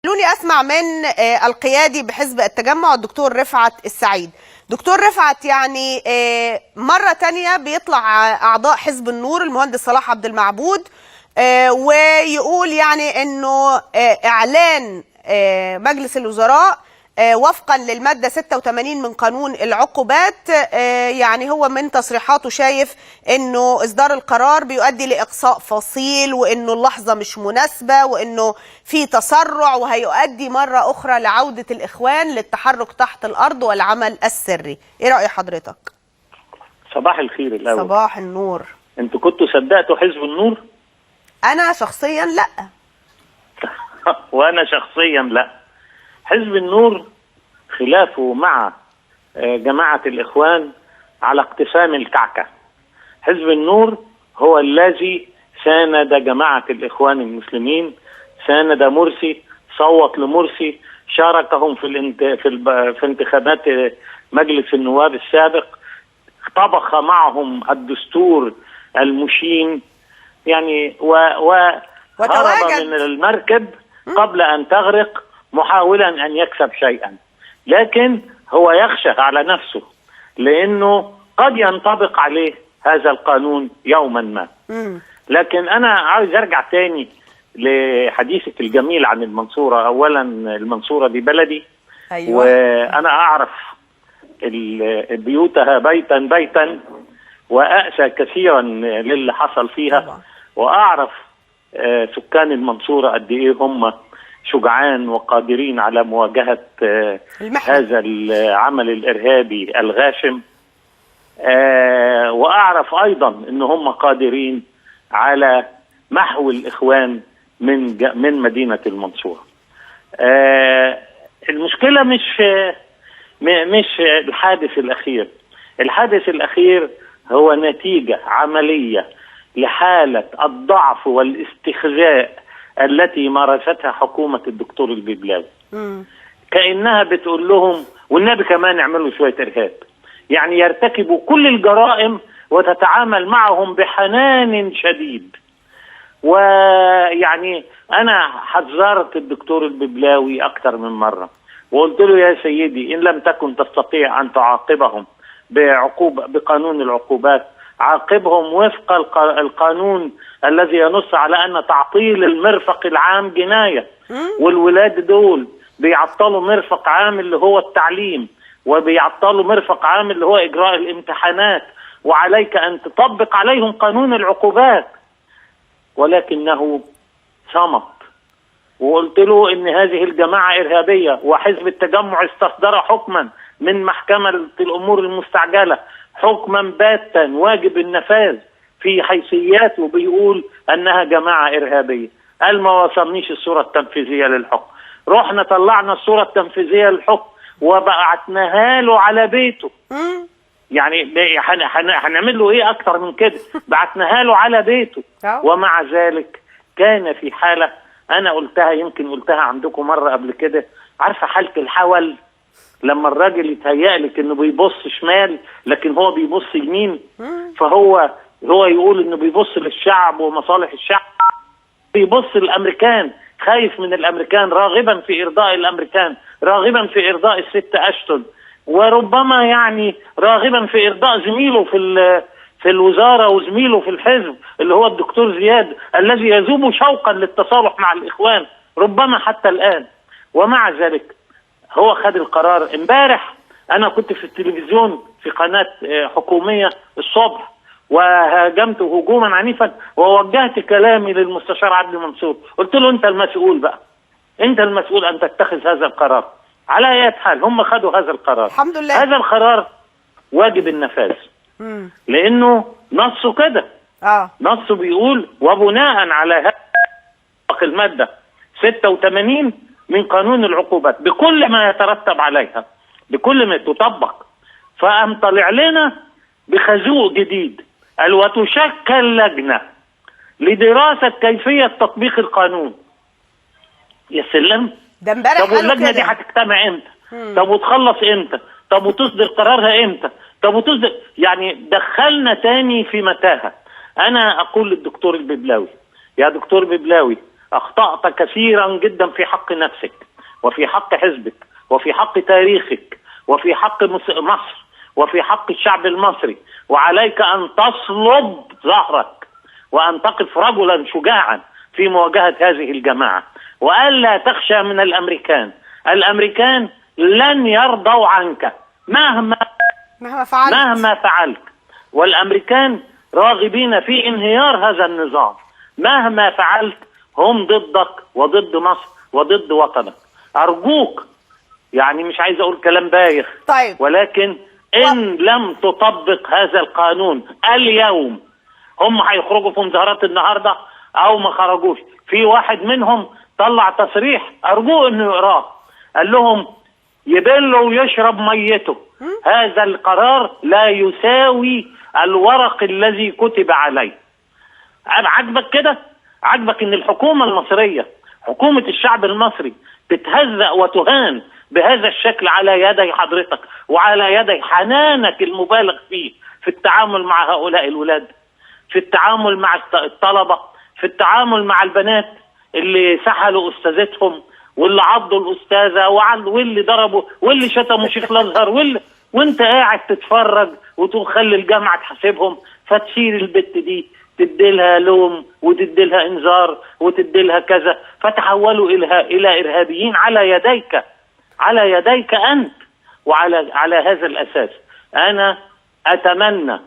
خلوني أسمع من القيادي بحزب التجمع الدكتور رفعت السعيد. دكتور رفعت، يعني مرة تانية بيطلع أعضاء حزب النور المهندس صلاح عبد المعبود ويقول يعني أنه إعلان مجلس الوزراء وفقا للمادة 86 من قانون العقوبات، يعني هو من تصريحاته شايف انه اصدار القرار بيؤدي لاقصاء فصيل، وانه اللحظة مش مناسبة، وانه في تسرع، وهيؤدي مرة اخرى لعودة الاخوان للتحرك تحت الارض والعمل السري. ايه رأي حضرتك؟ صباح الخير الاول. صباح النور. انتوا كنتوا صدقتوا حزب النور؟ انا شخصيا لا. وانا شخصيا لا. حزب النور خلافه مع جماعة الإخوان على اقتسام الكعكة. حزب النور هو الذي ساند جماعة الإخوان المسلمين، ساند مرسي، صوت لمرسي، شاركهم في انتخابات مجلس النواب السابق، طبخ معهم الدستور المشين، يعني وهرب من المركب قبل أن تغرق محاولا أن يكسب شيئا، لكن هو يخشى على نفسه لأنه قد ينطبق عليه هذا القانون يوما ما. لكن أنا عايز أرجع تاني لحديثك الجميل عن المنصورة. أولا المنصورة دي بلدي، أيوة. وأنا أعرف بيوتها بيتا بيتا، وأأسى كثيرا للي حصل فيها طبعا. وأعرف سكان المنصورة قد إيه هم شجعان وقادرين على مواجهة هذا العمل الإرهابي الغاشم، وأعرف أيضا أن هم قادرين على محو الإخوان من مدينة المنصورة. المشكلة مش الحادث الأخير. الحادث الأخير هو نتيجة عملية لحالة الضعف والاستخزاء التي مارستها حكومة الدكتور الببلاوي. كأنها بتقول لهم والنبي كمان يعملوا شوية إرهاب، يعني يرتكبوا كل الجرائم وتتعامل معهم بحنان شديد. ويعني أنا حذرت الدكتور الببلاوي أكثر من مرة وقلت له يا سيدي إن لم تكن تستطيع أن تعاقبهم بقانون العقوبات، عاقبهم وفق القانون الذي ينص على أن تعطيل المرفق العام جناية، والولاد دول بيعطلوا مرفق عام اللي هو التعليم، وبيعطلوا مرفق عام اللي هو إجراء الامتحانات، وعليك أن تطبق عليهم قانون العقوبات. ولكنه صمت. وقلت له إن هذه الجماعة إرهابية، وحزب التجمع استصدر حكما من محكمة الأمور المستعجلة، حكما باتا واجب النفاذ في حيثياته، بيقول أنها جماعة إرهابية. قال ما وصلنيش الصورة التنفيذية للحكم. رحنا طلعنا الصورة التنفيذية للحكم وبعتناها له على بيته. يعني هنعمل له ايه اكتر من كده؟ بعتناها له على بيته. ومع ذلك كان في حالة انا قلتها، يمكن قلتها عندكم مرة قبل كده، عارفة حالة الحول لما الراجل يتهيألك انه بيبص شمال لكن هو بيبص يمين، فهو يقول انه بيبص للشعب ومصالح الشعب، بيبص للامريكان، خايف من الامريكان، راغبا في ارضاء الامريكان، راغبا في ارضاء الست اشتون، وربما يعني راغبا في ارضاء زميله في الوزارة وزميله في الحزب اللي هو الدكتور زياد الذي يذوب شوقا للتصالح مع الاخوان ربما حتى الان. ومع ذلك هو خد القرار. امبارح انا كنت في التلفزيون في قناة حكومية الصبح، وهاجمت هجوما عنيفا ووجهت كلامي للمستشار عدلي منصور، قلت له انت المسؤول بقى، انت المسؤول ان تتخذ هذا القرار. على اي حال هم خدوا هذا القرار، الحمد لله. هذا القرار واجب النفاذ لانه نصه كده. نصه بيقول وبناء على المادة 86 من قانون العقوبات بكل ما يترتب عليها، بكل ما تطبق. فقام طلع لنا بخازوق جديد، قال وتشكل لجنة لدراسة كيفية تطبيق القانون. يا سلام، ده امبارح. طب واللجنة دي هتجتمع امتى؟ طب وتخلص امتى؟ طب وتصدر قرارها امتى؟ طب وتصدر، يعني دخلنا تاني في متاهة. انا اقول للدكتور الببلاوي يا دكتور ببلاوي أخطأت كثيرا جدا في حق نفسك وفي حق حزبك وفي حق تاريخك وفي حق مصر وفي حق الشعب المصري، وعليك أن تصلب ظهرك وأن تقف رجلا شجاعا في مواجهة هذه الجماعة، وألا تخشى من الأمريكان. الأمريكان لن يرضوا عنك مهما فعلت، والأمريكان راغبين في انهيار هذا النظام. مهما فعلت هم ضدك وضد مصر وضد وطنك. أرجوك، يعني مش عايز أقول كلام بايخ، طيب. ولكن إن لم تطبق هذا القانون اليوم، هم هيخرجوا في مظاهرات النهارده أو ما خرجوش. في واحد منهم طلع تصريح أرجوه إنه يقراه، قال لهم يبل ويشرب ميته، هذا القرار لا يساوي الورق الذي كتب عليه. عجبك كده؟ عجبك ان الحكومة المصرية، حكومة الشعب المصري، تتهزأ وتهان بهذا الشكل على يدي حضرتك وعلى يدي حنانك المبالغ فيه في التعامل مع هؤلاء الولاد، في التعامل مع الطلبة، في التعامل مع البنات اللي سحلوا أستاذتهم واللي عضوا الأستاذة واللي ضربوا واللي شتموا شيخ الأزهر وانت قاعد تتفرج وتقول خلي الجامعة تحاسبهم، فتشيل البت دي تديلها لوم وتديلها انذار وتديلها كذا، فتحولوا الى ارهابيين على يديك انت. وعلى هذا الاساس انا اتمنى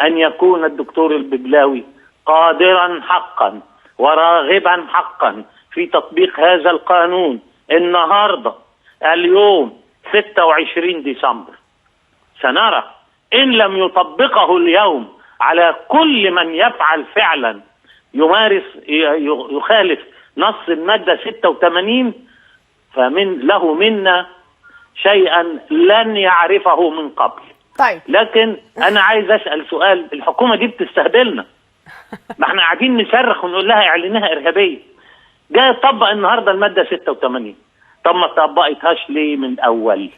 ان يكون الدكتور الببلاوي قادرا حقا وراغبا حقا في تطبيق هذا القانون النهارده. اليوم 26 ديسمبر، سنرى ان لم يطبقه اليوم على كل من يفعل فعلا يخالف نص المادة 86، له منا شيئا لن يعرفه من قبل. طيب. لكن أنا عايز أسأل سؤال، الحكومة دي بتستهبلنا، ما احنا قاعدين نصرخ ونقول لها اعلنها إرهابية، جاي تطبق النهاردة المادة 86، طب ما طبقتهاش ليه من أول؟